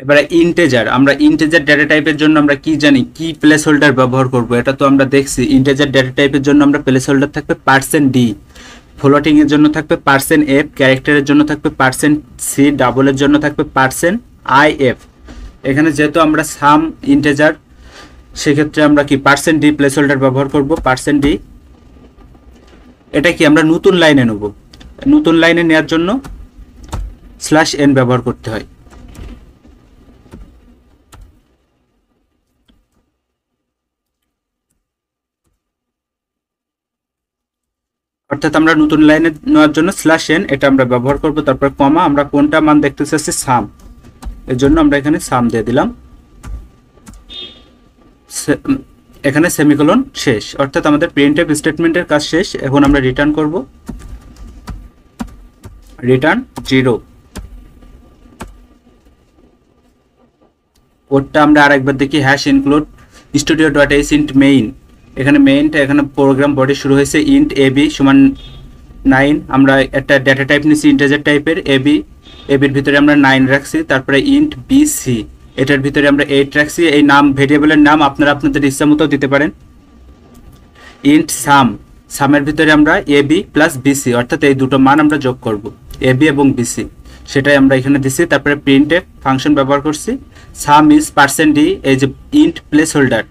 এবারে ইন্টিজার, আমরা ইন্টিজার ডেটা টাইপের জন্য আমরা কি জানি, কি প্লেস হোল্ডার ব্যবহার করব, এটা তো আমরা দেখছি। ইন্টিজার ডেটা টাইপের জন্য আমরা প্লেস হোল্ডার থাকবে %d, ফ্লোটিং এর জন্য থাকবে %f, ক্যারেক্টারের জন্য থাকবে %c, ডাবলের জন্য থাকবে %if, এখানে যেহেতু আমরা সাম ইন্টিজার, সেক্ষেত্রে আমরা কি পার্সেন্ট ডি প্লেস হোল্ডার ব্যবহার করব। পার্সেন্ট ডি এটা কি আমরা নতুন লাইনে নেব, নতুন লাইনে নেওয়ার জন্য স্ল্যাশ এন ব্যবহার করতে হয়। অর্থাৎ আমরা নতুন লাইনে নেওয়ার জন্য স্ল্যাশ এন এটা আমরা ব্যবহার করব। তারপর কমা, আমরা কোনটা মান দেখতে চাচ্ছি, সাম, এর জন্য আমরা এখানে সাম দিয়ে দিলাম। এখানে সেমিকোলন শেষ, অর্থাৎ আমাদের প্রিন্টএফ স্টেটমেন্টের কাজ শেষ। এখন আমরা রিটার্ন করব, রিটার্ন 0। কোডটা আমরা আরেকবার দেখি, hash include studio.h int main। এখানে মেইনটা, এখানে প্রোগ্রাম বডি শুরু হয়েছে int ab সমান 9। আমরা একটা ডেটা টাইপ নিচ্ছি ইন্টিজার টাইপের ab, এর ভিতরে আমরা 9 রাখছি। তারপরে int bc, এটার ভিতরে আমরা 8 রাখছি। এই নাম ভেরিয়েবলের নাম আপনারা আপনাদের ইচ্ছা মতো দিতে পারেন। int sum, সামের ভিতরে আমরা ab প্লাস bc, অর্থাৎ এই দুটো মান আমরা যোগ করব, ab এবং bc, সেটাই আমরা এখানে দিছি। তারপরে প্রিন্টএফ ফাংশন ব্যবহার করছি। সাম ইজ পার্সেন্ট ডি, এই যে ইন্ট প্লেস হোল্ডার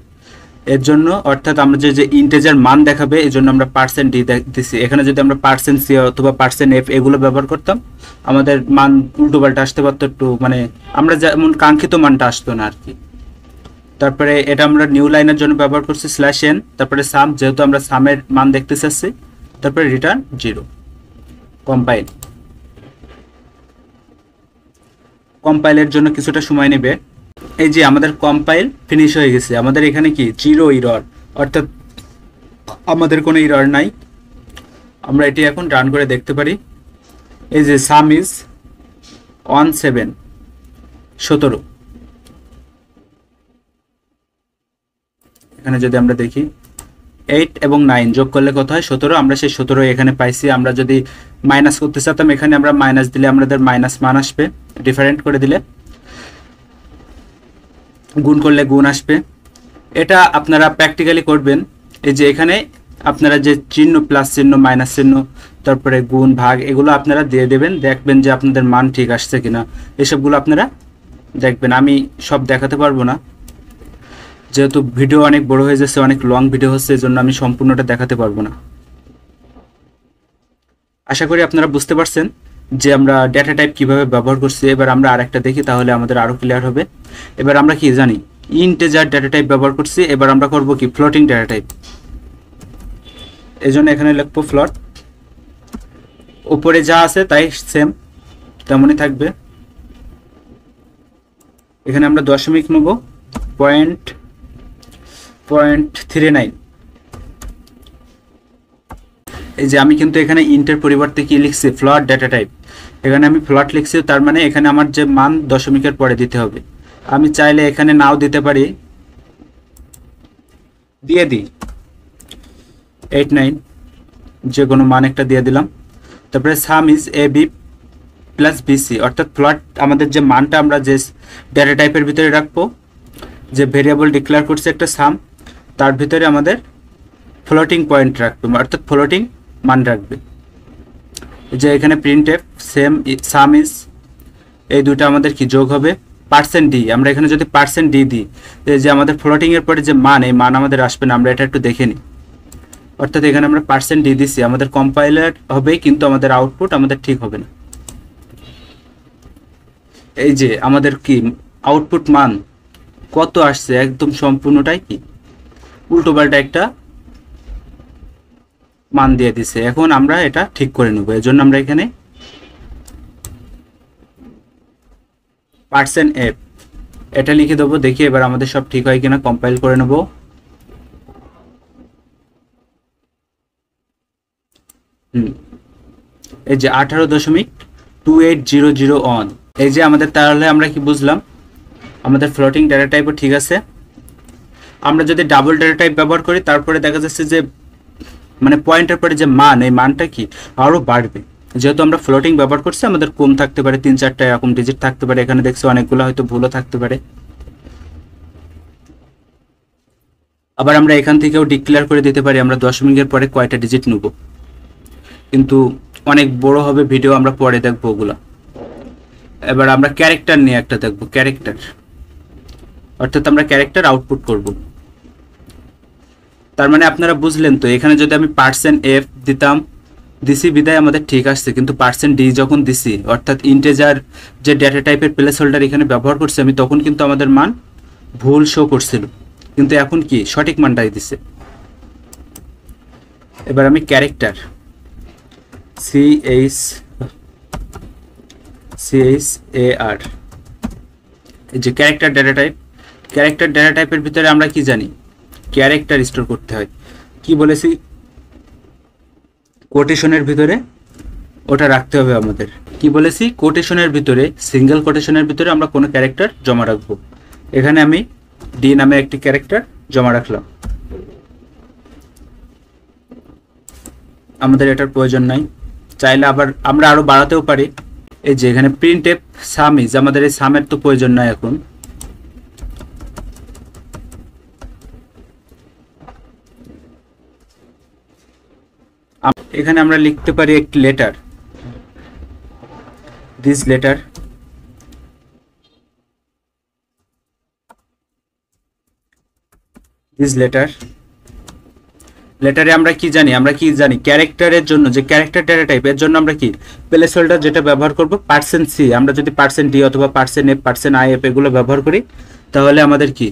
এর জন্য, অর্থাৎ আমরা যে ইন্টিজার মান দেখাবে এই জন্য আমরা পার্সেন্ট ডি দিছি। এখানে যদি আমরা পার্সেন্ট সি অথবা পার্সেন্ট এফ এগুলো ব্যবহার করতাম, আমাদের মান উল্টো পাল্টা আসতে পারতো, একটু মানে আমরা যেমন কাঙ্ক্ষিত মানটা আসতো না আর কি। তারপরে এটা আমরা নিউ লাইনের জন্য ব্যবহার করছি স্ল্যাশ এন। তারপরে সাম, যেহেতু আমরা সামের মান দেখতে চাচ্ছি। তারপরে রিটার্ন 0। কম্পাইল, কম্পাইলের জন্য কিছুটা সময় নেবে। এই যে আমাদের কম্পাইল ফিনিশ হয়ে গেছে। আমাদের এখানে কি 0 এরর, অর্থাৎ আমাদের কোনো এরর নাই। আমরা এটি এখন রান করে দেখতে পারি। এই যে সাম ইজ 17। এখানে যদি আমরা দেখি 8 এবং 9 যোগ করলে কত হয়, 17। আমরা সেই 17 এখানে পাইছি। আমরা যদি মাইনাস করতে চাইতাম, এখানে আমরা মাইনাস দিলে আমাদের মাইনাস মান আসবে, ডিফারেন্ট করে দিলে, গুণ করলে গুণ আসবে। এটা আপনারা প্র্যাকটিক্যালি করবেন। এই যে এখানে আপনারা যে চিহ্ন, প্লাস চিহ্ন, মাইনাস চিহ্ন, তারপরে গুণ ভাগ, এগুলো আপনারা দিয়ে দেবেন, দেখবেন যে আপনাদের মান ঠিক আসছে কিনা, এসবগুলো আপনারা দেখবেন। আমি সব দেখাতে পারবো না, যেহেতু ভিডিও অনেক বড় হয়ে যাচ্ছে, অনেক লং ভিডিও হচ্ছে, এই জন্য আমি সম্পূর্ণটা দেখাতে পারবো না। আশা করি আপনারা বুঝতে পারছেন যে আমরা ডেটা টাইপ কিভাবে ব্যবহার করছি। এবার আমরা আরেকটা দেখি, তাহলে আমাদের আরো ক্লিয়ার হবে। এবার আমরা কি জানি, ইন্টিজার ডেটা টাইপ ব্যবহার করছি। এবার আমরা করব কি, ফ্লোটিং ডেটা টাইপ। এজন্য এখানে লিখবো ফ্লোট, উপরে যা আছে তাই সেম তেমনই থাকবে। এখানে আমরা দশমিক নেব 0.39। এই যে আমি কিন্তু এখানে ইন্টের পরিবর্তে কি লিখছি, ফ্লোট ডেটা টাইপ। এখানে আমি ফ্লোট লিখছি, তার মানে এখানে আমার যে মান দশমিকের পরে দিতে হবে। আমি চাইলে এখানে নাও দিতে পারি, দিয়ে দিই 8, 9, যে কোনো মান একটা দিয়ে দিলাম। তারপরে sum is A B plus BC, অর্থাৎ ফ্লোট আমাদের যে মানটা আমরা যে ডেটা টাইপের ভিতরে রাখবো, যে ভেরিয়েবল ডিক্লেয়ার করছে একটা সাম, তার ভিতরে আমাদের ফ্লোটিং পয়েন্ট রাখবে, অর্থাৎ ফ্লোটিং মান রাখবে। যে এখানে প্রিন্টএফ সেম সাম ইজ, এই দুটো আমাদের কি যোগ হবে, পার্সেন্ট ডি। আমরা এখানে যদি পার্সেন্ট ডি দিই, যে আমাদের ফ্লোটিং এর পরে যে মান, এই মান আমাদের আসবে না। আমরা এটা একটু দেখে নিই। অর্থাৎ এখানে আমরা পার্সেন্ট ডি দিছি, আমাদের কম্পাইলার হবে, কিন্তু আমাদের আউটপুট আমাদের ঠিক হবে না। এই যে আমাদের কি আউটপুট মান কত আসছে, একদম সম্পূর্ণটাই কি উল্টোপাল্টা একটা মান দিয়ে দিছে। এখন আমরা এটা ঠিক করে নেব, এর জন্য আমরা এখানে পার্সেন্ট এফ এটা লিখে দেবো। দেখি এবার আমাদের সব ঠিক হয় কিনা, কম্পাইল করে নেব। এই যে 18.2800 অন। এই যে আমাদের, তাহলে আমরা কি বুঝলাম, আমাদের ফ্লোটিং ডেটা টাইপও ঠিক আছে। আমরা যদি ডাবল ডেটা টাইপ ব্যবহার করি, তারপরে দেখা যাচ্ছে যে মানে পয়েন্টের পরে যে মান, এই মানটা কি আরো বাড়বে। যেহেতু আমরা ফ্লোটিং ব্যবহার করছি, আমাদের কম থাকতে পারে, 3-4টা এরকম ডিজিট থাকতে পারে। এখানে দেখছি অনেকগুলো হয়তো ভুলও থাকতে পারে। আবার আমরা এখান থেকেও ডিক্লেয়ার করে দিতে পারি আমরা দশমিকের পরে কয়টা ডিজিট নেব, কিন্তু অনেক বড় হবে ভিডিও, আমরা পরে দেখবো ওগুলা। এবার আমরা ক্যারেক্টার নিয়ে একটা দেখবো, ক্যারেক্টার। অর্থাৎ আমরা ক্যারেক্টার আউটপুট করব। তার মানে আপনারা বুঝলেন তো, এখানে যদি আমি %f দিতাম, দিছি বিদায় আমাদের ঠিক আসছে, কিন্তু %d যখন দিছি অর্থাৎ ইন্টিজার যে ডেটা টাইপের প্লেস হোল্ডার এখানে ব্যবহার করছি আমি, তখন কিন্তু আমাদের মান ভুল শো করছিল, কিন্তু এখন কি সঠিক মানটাই দিছে। এবার আমি ক্যারেক্টার CHAR, এই যে ক্যারেক্টার ডেটা টাইপের ভিতরে আমরা কি জানি, ক্যারেক্টার স্টোর করতে হয়। কি বলেছি, কোটেশনের ভিতরে ওটা রাখতে হবে আমাদের। কি বলেছি, কোটেশনের ভিতরে, সিঙ্গেল কোটেশনের ভিতরে আমরা কোনো ক্যারেক্টার জমা রাখবো। এখানে আমি ডি নামে একটি ক্যারেক্টার জমা রাখলাম, আমাদের এটার প্রয়োজন নাই, চাইলে আবার আমরা আরো বাড়াতেও পারি। এই যে এখানে printf sum is, আমাদের এই সামের তো প্রয়োজন নাই এখন। এখানে আমরা লিখতে পারি একটি লেটার, দিস লেটার, লেটারে আমরা কি জানি, ক্যারেক্টারের জন্য যে ক্যারেক্টার ডেটা টাইপ, এর জন্য আমরা কি প্লেস হোল্ডার যেটা ব্যবহার করব %c। আমরা যদি %d অথবা %f %if এগুলো ব্যবহার করি তাহলে আমাদের কি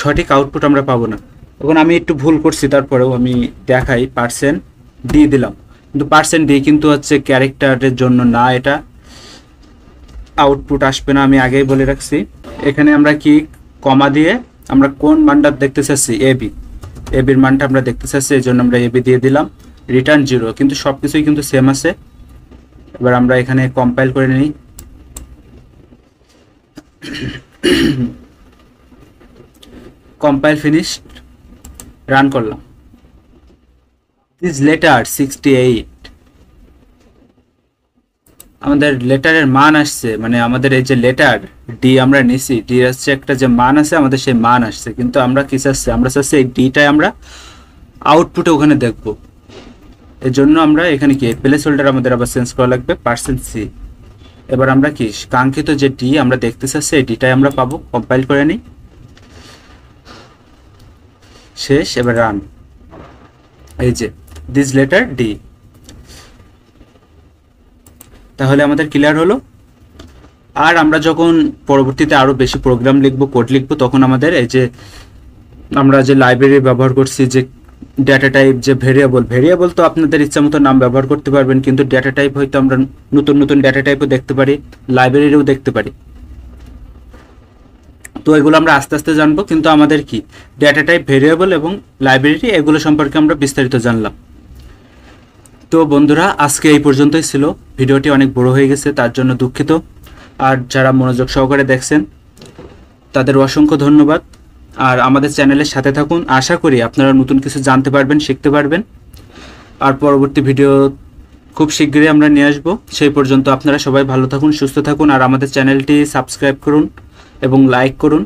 সঠিক আউটপুট আমরা পাবো না। এখন আমি একটু ভুল করছি, তারপরেও আমি দেখাই, %d দিলাম, কিন্তু %d কিন্তু হচ্ছে ক্যারেক্টারের জন্য না, এটা আউটপুট আসবে না, আমি আগেই বলে রাখছি। এখানে আমরা কি কমা দিয়ে আমরা কোন মানটা দেখতে চাচ্ছি, এবির মানটা আমরা দেখতে চাচ্ছি, এই জন্য আমরা এবি দিয়ে দিলাম, রিটার্ন 0, কিন্তু সবকিছুই কিন্তু সেম আছে। এবার আমরা এখানে কম্পাইল করে নিই, কম্পাইল ফিনিশড, রান করলাম। দিস লেটার 68, আমাদের লেটারের মান আসছে, মানে আমাদের এই যে লেটার ডি আমরা নিছি, ডি আসছে একটা যে মান আছে আমাদের, সেই মান আসছে, কিন্তু আমরা কি চাচ্ছি, আমরা চাচ্ছি এই ডিটাই আমরা আউটপুটে ওখানে দেখব। এর জন্য আমরা এখানে কি প্লেস হোল্ডার আমাদের আবার চেঞ্জ করা লাগবে %c। এবার আমরা কি কাঙ্ক্ষিত যে ডি আমরা দেখতে চাচ্ছি এই ডিটাই আমরা পাবো। কম্পাইল করে নিই, শেষ, এবার রান। এই যে দিস লেটার ডি, তাহলে আমাদের ক্লিয়ার হলো। আর আমরা যখন পরবর্তীতে আরো বেশি প্রোগ্রাম লিখবো, কোড লিখবো, তখন আমাদের এই যে আমরা যে লাইব্রেরি ব্যবহার করছি, যে ডেটা টাইপ, যে ভেরিয়েবল তো আপনাদের ইচ্ছা মতো নাম ব্যবহার করতে পারবেন, কিন্তু ডেটা টাইপ হয়তো আমরা নতুন নতুন ডেটা টাইপও দেখতে পারি, লাইব্রেরিও দেখতে পারি। তো এগুলো আমরা আস্তে আস্তে জানবো, কিন্তু আমাদের কি ডেটা টাইপ, ভেরিয়েবল এবং লাইব্রেরি এগুলো সম্পর্কে আমরা বিস্তারিত জানলাম। তো বন্ধুরা, আজকে এই পর্যন্তই ছিল, ভিডিওটি অনেক বড় হয়ে গেছে, তার জন্য দুঃখিত। আর যারা মনোযোগ সহকারে দেখছেন তাদের অসংখ্য ধন্যবাদ। আর আমাদের চ্যানেলের সাথে থাকুন, আশা করি আপনারা নতুন কিছু জানতে পারবেন, শিখতে পারবেন। আর পরবর্তী ভিডিও খুব শীঘ্রই আমরা নিয়ে আসবো। সেই পর্যন্ত আপনারা সবাই ভালো থাকুন, সুস্থ থাকুন, আর আমাদের চ্যানেলটি সাবস্ক্রাইব করুন এবং লাইক করুন,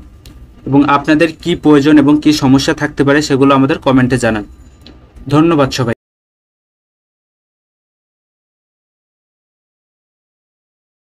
এবং আপনাদের কি প্রয়োজন এবং কি সমস্যা থাকতে পারে সেগুলো আমাদের কমেন্টে জানান। ধন্যবাদ সবাই।